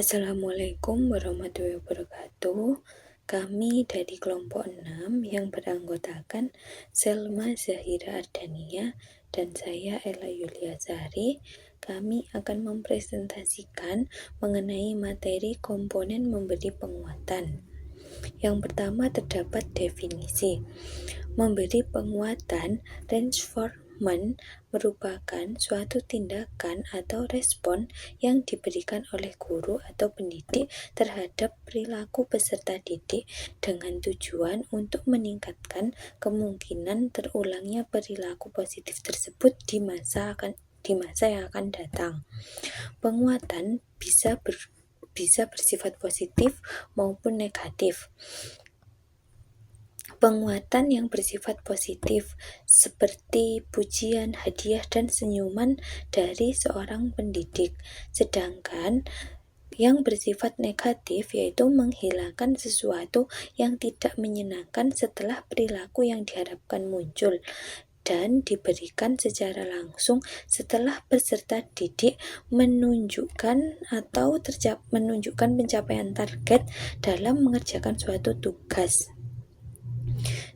Assalamualaikum warahmatullahi wabarakatuh. Kami dari kelompok 6 yang beranggotakan Selma Zahira Ardania dan saya Ella Yuliasari. Kami akan mempresentasikan mengenai materi komponen memberi penguatan. Yang pertama terdapat definisi. Memberi penguatan reinforcement merupakan suatu tindakan atau respon yang diberikan oleh guru atau pendidik terhadap perilaku peserta didik dengan tujuan untuk meningkatkan kemungkinan terulangnya perilaku positif tersebut di masa yang akan datang. Penguatan bisa bersifat positif maupun negatif. Penguatan yang bersifat positif seperti pujian, hadiah, dan senyuman dari seorang pendidik. Sedangkan yang bersifat negatif yaitu menghilangkan sesuatu yang tidak menyenangkan setelah perilaku yang diharapkan muncul dan diberikan secara langsung setelah peserta didik menunjukkan pencapaian target dalam mengerjakan suatu tugas.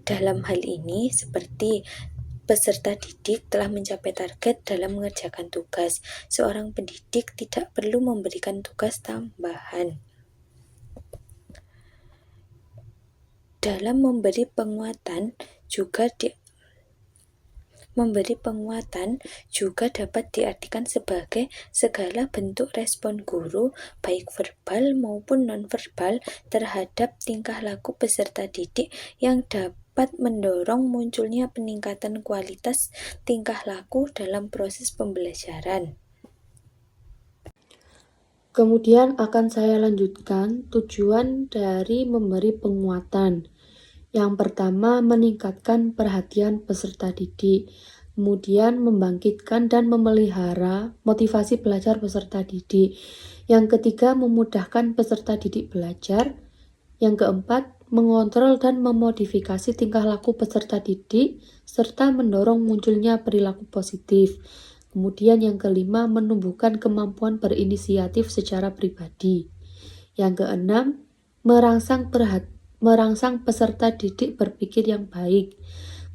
Dalam hal ini seperti peserta didik telah mencapai target dalam mengerjakan tugas. Seorang pendidik tidak perlu memberikan tugas tambahan. Dalam memberi penguatan juga dapat diartikan sebagai segala bentuk respon guru, baik verbal maupun nonverbal, terhadap tingkah laku peserta didik yang dapat mendorong munculnya peningkatan kualitas tingkah laku dalam proses pembelajaran. Kemudian akan saya lanjutkan tujuan dari memberi penguatan. Yang pertama, meningkatkan perhatian peserta didik. Kemudian membangkitkan dan memelihara motivasi belajar peserta didik. Yang ketiga, memudahkan peserta didik belajar. Yang keempat, mengontrol dan memodifikasi tingkah laku peserta didik, serta mendorong munculnya perilaku positif. Kemudian yang kelima, menumbuhkan kemampuan berinisiatif secara pribadi. Yang keenam, merangsang peserta didik berpikir yang baik.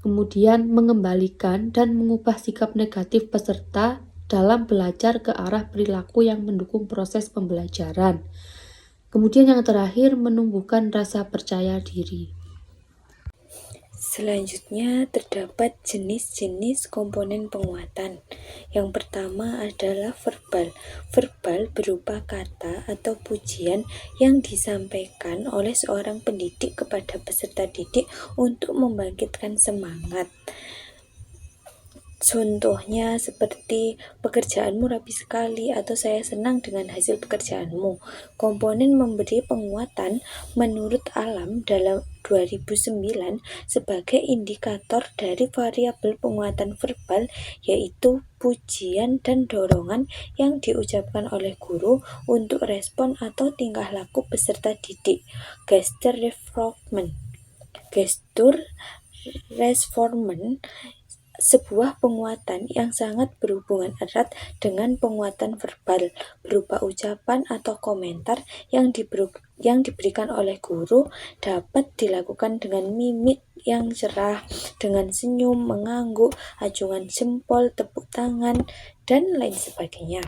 Kemudian mengembalikan dan mengubah sikap negatif peserta dalam belajar ke arah perilaku yang mendukung proses pembelajaran. Kemudian yang terakhir, menumbuhkan rasa percaya diri. Selanjutnya terdapat jenis-jenis komponen penguatan. Yang pertama adalah verbal. Verbal berupa kata atau pujian yang disampaikan oleh seorang pendidik kepada peserta didik untuk membangkitkan semangat. Contohnya seperti pekerjaanmu rapi sekali atau saya senang dengan hasil pekerjaanmu. Komponen memberi penguatan menurut Alam dalam 2009 sebagai indikator dari variabel penguatan verbal yaitu pujian dan dorongan yang diucapkan oleh guru untuk respon atau tingkah laku peserta didik. Gesture reinforcement sebuah penguatan yang sangat berhubungan erat dengan penguatan verbal berupa ucapan atau komentar yang diberikan oleh guru dapat dilakukan dengan mimik yang cerah, dengan senyum, mengangguk, acungan jempol, tepuk tangan, dan lain sebagainya.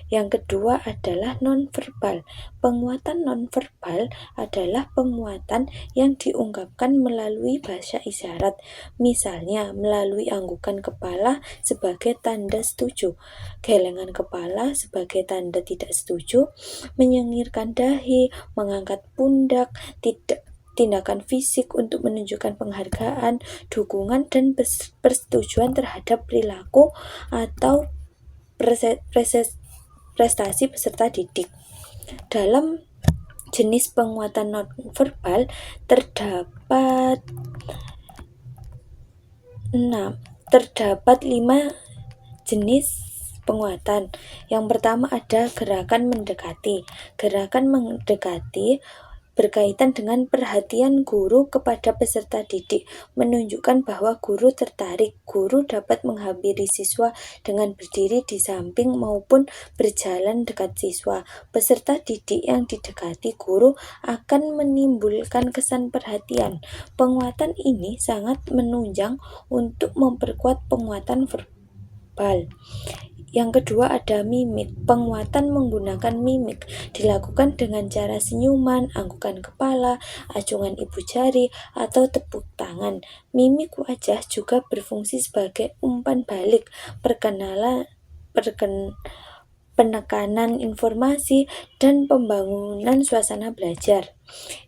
Yang kedua adalah nonverbal. Penguatan nonverbal adalah penguatan yang diungkapkan melalui bahasa isyarat, misalnya melalui anggukan kepala sebagai tanda setuju, gelengan kepala sebagai tanda tidak setuju, menyengirkan dahi, mengangkat pundak, tindakan fisik untuk menunjukkan penghargaan, dukungan, dan persetujuan terhadap perilaku atau prestasi peserta didik. Dalam jenis penguatan nonverbal terdapat 5 jenis penguatan. Yang pertama ada gerakan mendekati. Gerakan mendekati berkaitan dengan perhatian guru kepada peserta didik, menunjukkan bahwa guru tertarik. Guru dapat menghampiri siswa dengan berdiri di samping maupun berjalan dekat siswa. Peserta didik yang didekati guru akan menimbulkan kesan perhatian. Penguatan ini sangat menunjang untuk memperkuat penguatan verbal. Yang kedua ada mimik. Penguatan menggunakan mimik dilakukan dengan cara senyuman, anggukan kepala, acungan ibu jari, atau tepuk tangan. Mimik wajah juga berfungsi sebagai umpan balik, penekanan informasi, dan pembangunan suasana belajar.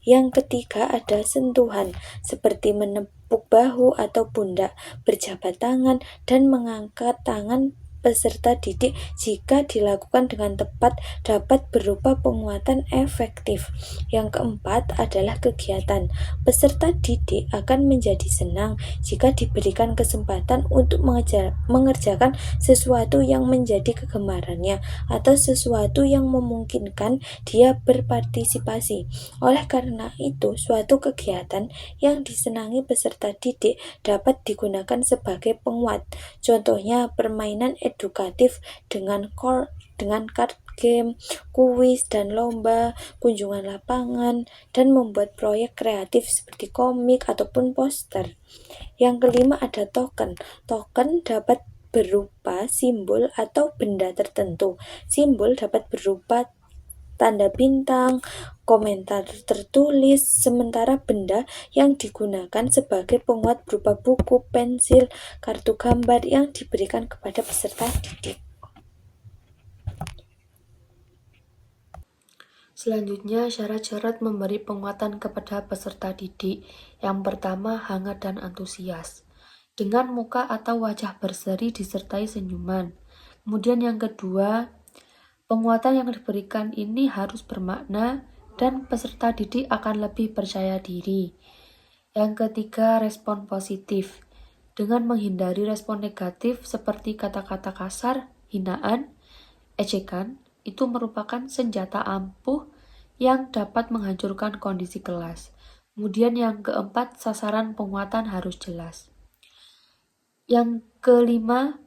Yang ketiga ada sentuhan, seperti menepuk bahu atau pundak, berjabat tangan, dan mengangkat tangan peserta didik jika dilakukan dengan tepat dapat berupa penguatan efektif. Yang keempat adalah kegiatan. Peserta didik akan menjadi senang jika diberikan kesempatan untuk mengerjakan sesuatu yang menjadi kegemarannya atau sesuatu yang memungkinkan dia berpartisipasi. Oleh karena itu, suatu kegiatan yang disenangi peserta didik dapat digunakan sebagai penguat. Contohnya permainan edukatif dengan card game, kuis dan lomba, kunjungan lapangan, dan membuat proyek kreatif seperti komik ataupun poster. Yang kelima ada token. Token dapat berupa simbol atau benda tertentu. Simbol dapat berupa tanda bintang, komentar tertulis, sementara benda yang digunakan sebagai penguat berupa buku, pensil, kartu gambar yang diberikan kepada peserta didik. Selanjutnya, syarat-syarat memberi penguatan kepada peserta didik. Yang pertama, hangat dan antusias, dengan muka atau wajah berseri disertai senyuman. Kemudian yang kedua, penguatan yang diberikan ini harus bermakna dan peserta didik akan lebih percaya diri. Yang ketiga, respon positif, dengan menghindari respon negatif seperti kata-kata kasar, hinaan, ejekan, itu merupakan senjata ampuh yang dapat menghancurkan kondisi kelas. Kemudian yang keempat, sasaran penguatan harus jelas. Yang kelima,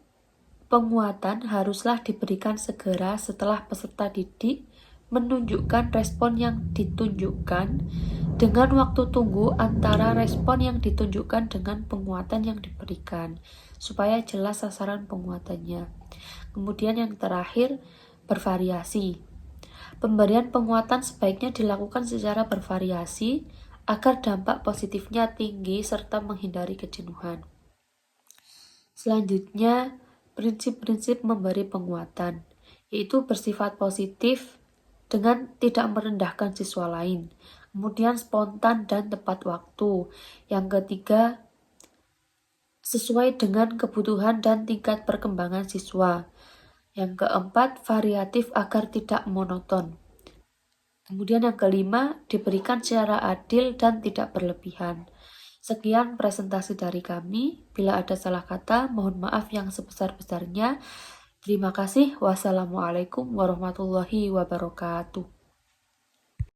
penguatan haruslah diberikan segera setelah peserta didik menunjukkan respon yang ditunjukkan dengan waktu tunggu antara respon yang ditunjukkan dengan penguatan yang diberikan, supaya jelas sasaran penguatannya. Kemudian yang terakhir, bervariasi. Pemberian penguatan sebaiknya dilakukan secara bervariasi agar dampak positifnya tinggi serta menghindari kejenuhan. Selanjutnya, prinsip-prinsip memberi penguatan, yaitu bersifat positif dengan tidak merendahkan siswa lain. Kemudian spontan dan tepat waktu. Yang ketiga, sesuai dengan kebutuhan dan tingkat perkembangan siswa. Yang keempat, variatif agar tidak monoton. Kemudian yang kelima, diberikan secara adil dan tidak berlebihan. Sekian presentasi dari kami. Bila ada salah kata, mohon maaf yang sebesar-besarnya. Terima kasih. Wassalamualaikum warahmatullahi wabarakatuh.